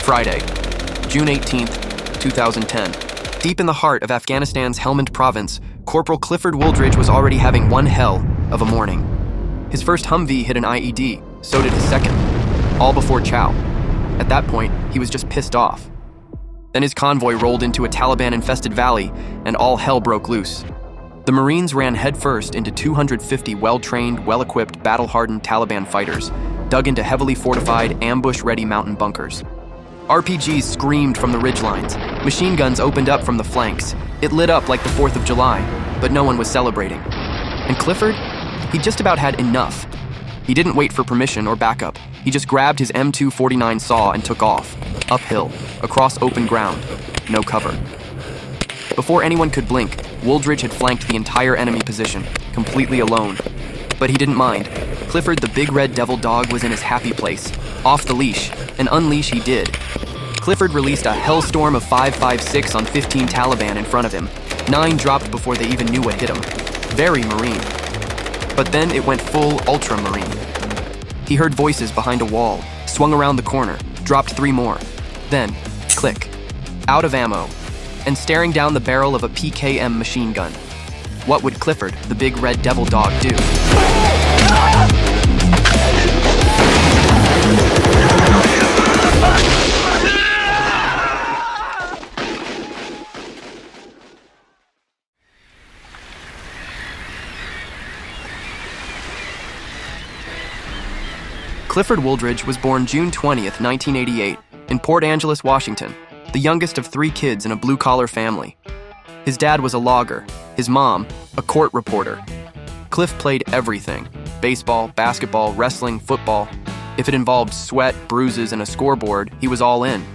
Friday, June 18th, 2010. Deep in the heart of Afghanistan's Helmand Province, Corporal Clifford Wooldridge was already having one hell of a morning. His first Humvee hit an IED, so did his second, all before chow. At that point, he was just pissed off. Then his convoy rolled into a Taliban-infested valley, and all hell broke loose. The Marines ran headfirst into 250 well-trained, well-equipped, battle-hardened Taliban fighters, dug into heavily fortified, ambush-ready mountain bunkers. RPGs screamed from the ridgelines. Machine guns opened up from the flanks. It lit up like the 4th of July, but no one was celebrating. And Clifford? He just about had enough. He didn't wait for permission or backup. He just grabbed his M249 SAW and took off, uphill, across open ground, no cover. Before anyone could blink, Wooldridge had flanked the entire enemy position, completely alone. But he didn't mind. Clifford, the big red devil dog, was in his happy place, off the leash, and unleash he did. Clifford released a Hailstorm of 5.56 on 15 Taliban in front of him. 9 dropped before they even knew what hit him. Very Marine. But then it went full ultramarine. He heard voices behind a wall, swung around the corner, dropped 3 more. Then, click. Out of ammo, and staring down the barrel of a PKM machine gun. What would Clifford, the big red devil dog, do? Clifford Wooldridge was born June 20th, 1988, in Port Angeles, Washington, the youngest of 3 kids in a blue-collar family. His dad was a logger, his mom, a court reporter. Cliff played everything: baseball, basketball, wrestling, football. If it involved sweat, bruises, and a scoreboard, he was all in.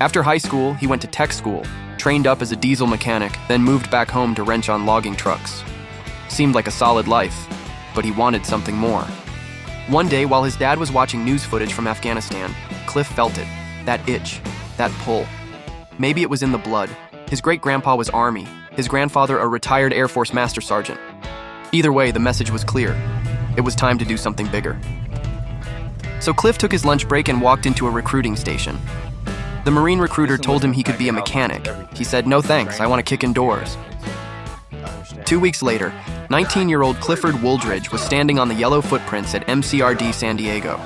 After high school, he went to tech school, trained up as a diesel mechanic, then moved back home to wrench on logging trucks. Seemed like a solid life, but he wanted something more. One day, while his dad was watching news footage from Afghanistan, Cliff felt it, that itch, that pull. Maybe it was in the blood. His great-grandpa was Army, his grandfather a retired Air Force Master Sergeant. Either way, the message was clear. It was time to do something bigger. So Cliff took his lunch break and walked into a recruiting station. The Marine recruiter told him he could be a mechanic. He said, "No thanks, I want to kick indoors." 2 weeks later, 19-year-old Clifford Wooldridge was standing on the yellow footprints at MCRD San Diego.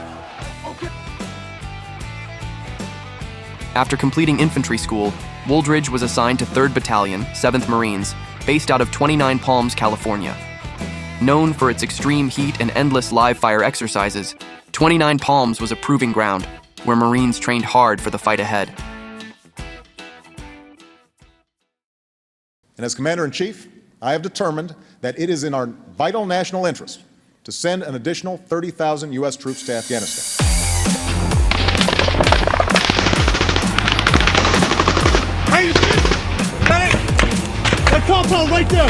After completing infantry school, Wooldridge was assigned to 3rd Battalion, 7th Marines, based out of Twentynine Palms, California. Known for its extreme heat and endless live-fire exercises, Twentynine Palms was a proving ground where Marines trained hard for the fight ahead. And as Commander-in-Chief, I have determined that it is in our vital national interest to send an additional 30,000 U.S. troops to Afghanistan. Hey, that compound right there!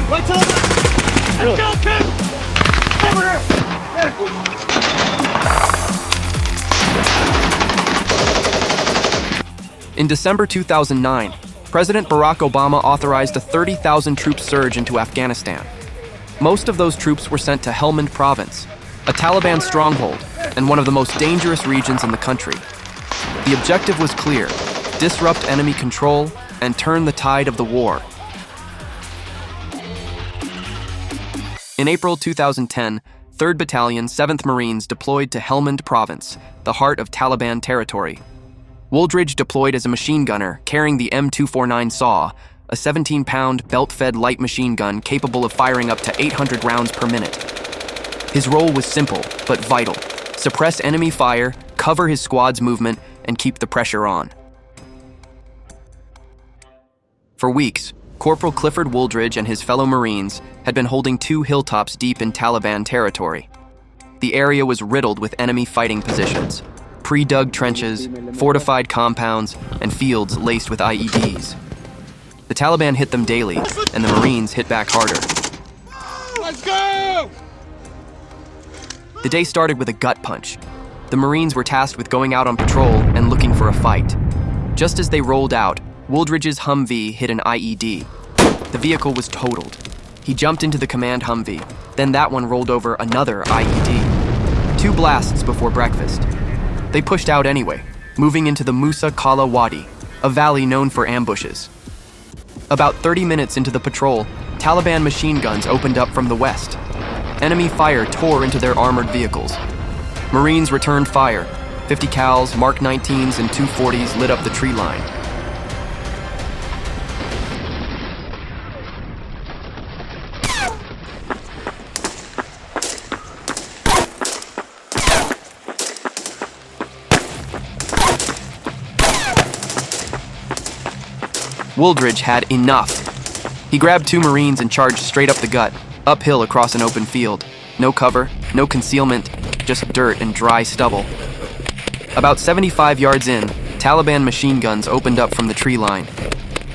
Right to the left! Really? Let's go, kid! Over there! In December 2009, President Barack Obama authorized a 30,000 troop surge into Afghanistan. Most of those troops were sent to Helmand Province, a Taliban stronghold and one of the most dangerous regions in the country. The objective was clear: disrupt enemy control and turn the tide of the war. In April 2010, 3rd Battalion, 7th Marines deployed to Helmand Province, the heart of Taliban territory. Wooldridge deployed as a machine gunner carrying the M249 SAW, a 17-pound belt-fed light machine gun capable of firing up to 800 rounds per minute. His role was simple but vital: suppress enemy fire, cover his squad's movement, and keep the pressure on. For weeks, Corporal Clifford Wooldridge and his fellow Marines had been holding 2 hilltops deep in Taliban territory. The area was riddled with enemy fighting positions: pre-dug trenches, fortified compounds, and fields laced with IEDs. The Taliban hit them daily, and the Marines hit back harder. Let's go! The day started with a gut punch. The Marines were tasked with going out on patrol and looking for a fight. Just as they rolled out, Wooldridge's Humvee hit an IED. The vehicle was totaled. He jumped into the command Humvee. Then that one rolled over another IED. 2 blasts before breakfast. They pushed out anyway, moving into the Musa Kala Wadi, a valley known for ambushes. About 30 minutes into the patrol, Taliban machine guns opened up from the west. Enemy fire tore into their armored vehicles. Marines returned fire. 50 cals, Mark 19s, and 240s lit up the tree line. Wooldridge had enough. He grabbed 2 Marines and charged straight up the gut, uphill across an open field. No cover, no concealment, just dirt and dry stubble. About 75 yards in, Taliban machine guns opened up from the tree line.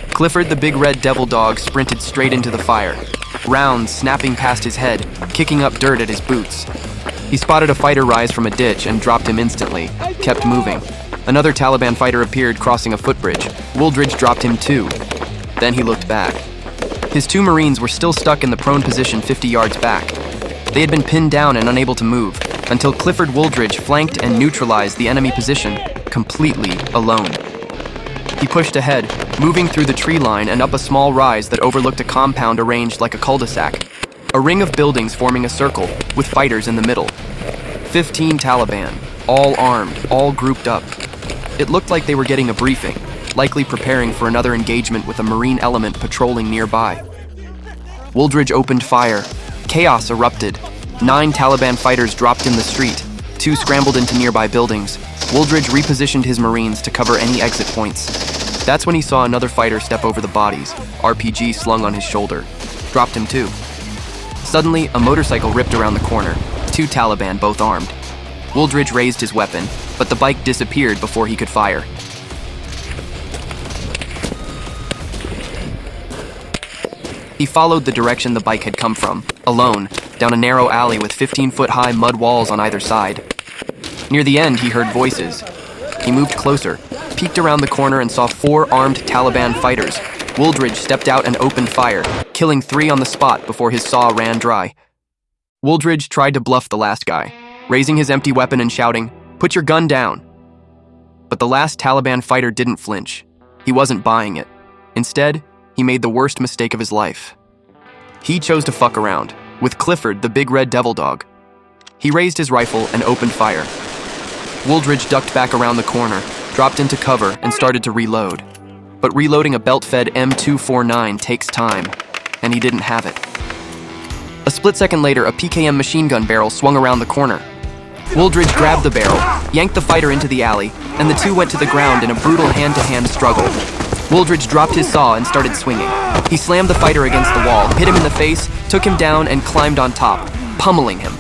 Clifford, the big red devil dog, sprinted straight into the fire, rounds snapping past his head, kicking up dirt at his boots. He spotted a fighter rise from a ditch and dropped him instantly, kept moving. Another Taliban fighter appeared crossing a footbridge. Wooldridge dropped him too. Then he looked back. His 2 Marines were still stuck in the prone position 50 yards back. They had been pinned down and unable to move until Clifford Wooldridge flanked and neutralized the enemy position completely alone. He pushed ahead, moving through the tree line and up a small rise that overlooked a compound arranged like a cul-de-sac. A ring of buildings forming a circle with fighters in the middle. 15 Taliban, all armed, all grouped up. It looked like they were getting a briefing, likely preparing for another engagement with a Marine element patrolling nearby. Wooldridge opened fire. Chaos erupted. 9 Taliban fighters dropped in the street. 2 scrambled into nearby buildings. Wooldridge repositioned his Marines to cover any exit points. That's when he saw another fighter step over the bodies, RPG slung on his shoulder. Dropped him too. Suddenly, a motorcycle ripped around the corner. 2 Taliban, both armed. Wooldridge raised his weapon, but the bike disappeared before he could fire. He followed the direction the bike had come from, alone, down a narrow alley with 15-foot-high mud walls on either side. Near the end, he heard voices. He moved closer, peeked around the corner and saw 4 armed Taliban fighters. Wooldridge stepped out and opened fire, killing 3 on the spot before his saw ran dry. Wooldridge tried to bluff the last guy, raising his empty weapon and shouting, "Put your gun down." But the last Taliban fighter didn't flinch. He wasn't buying it. Instead, he made the worst mistake of his life. He chose to fuck around, with Clifford, the big red devil dog. He raised his rifle and opened fire. Wooldridge ducked back around the corner, dropped into cover, and started to reload. But reloading a belt-fed M249 takes time, and he didn't have it. A split second later, a PKM machine gun barrel swung around the corner. Wooldridge grabbed the barrel, yanked the fighter into the alley, and the two went to the ground in a brutal hand-to-hand struggle. Wooldridge dropped his saw and started swinging. He slammed the fighter against the wall, hit him in the face, took him down, and climbed on top, pummeling him.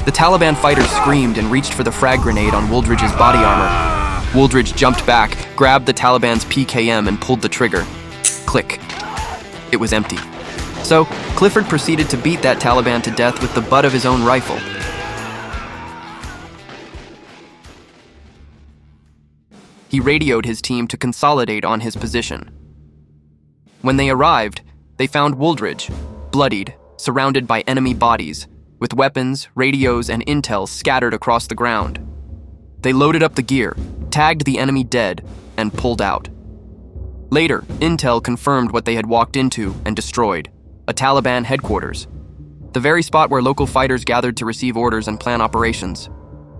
The Taliban fighters screamed and reached for the frag grenade on Wooldridge's body armor. Wooldridge jumped back, grabbed the Taliban's PKM, and pulled the trigger. Click. It was empty. So, Clifford proceeded to beat that Taliban to death with the butt of his own rifle. He radioed his team to consolidate on his position. When they arrived, they found Wooldridge, bloodied, surrounded by enemy bodies, with weapons, radios, and intel scattered across the ground. They loaded up the gear, tagged the enemy dead, and pulled out. Later, intel confirmed what they had walked into and destroyed, a Taliban headquarters. The very spot where local fighters gathered to receive orders and plan operations.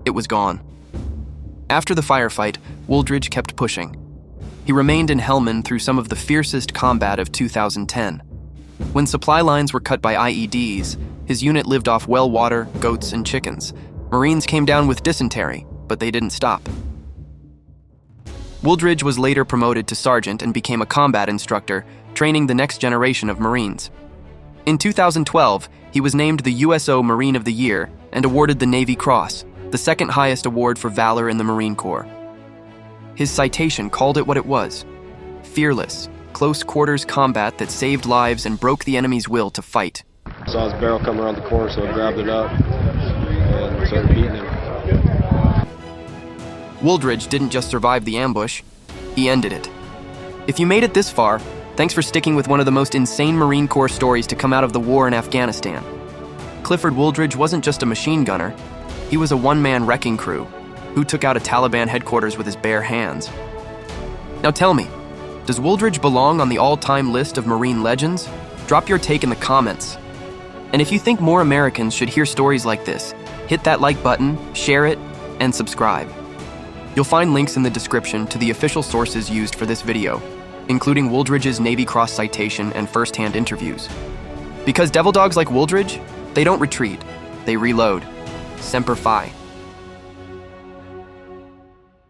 It was gone. After the firefight, Wooldridge kept pushing. He remained in Helmand through some of the fiercest combat of 2010. When supply lines were cut by IEDs, his unit lived off well water, goats, and chickens. Marines came down with dysentery, but they didn't stop. Wooldridge was later promoted to sergeant and became a combat instructor, training the next generation of Marines. In 2012, he was named the USO Marine of the Year and awarded the Navy Cross, the second highest award for valor in the Marine Corps. His citation called it what it was: fearless, close-quarters combat that saved lives and broke the enemy's will to fight. Saw his barrel come around the corner, so I grabbed it up and started beating him. Wooldridge didn't just survive the ambush, he ended it. If you made it this far, thanks for sticking with one of the most insane Marine Corps stories to come out of the war in Afghanistan. Clifford Wooldridge wasn't just a machine gunner, he was a one-man wrecking crew. Who took out a Taliban headquarters with his bare hands? Now tell me, does Wooldridge belong on the all-time list of Marine legends? Drop your take in the comments. And if you think more Americans should hear stories like this, hit that like button, share it, and subscribe. You'll find links in the description to the official sources used for this video, including Wooldridge's Navy Cross citation and first-hand interviews. Because devil dogs like Wooldridge, they don't retreat, they reload. Semper Fi.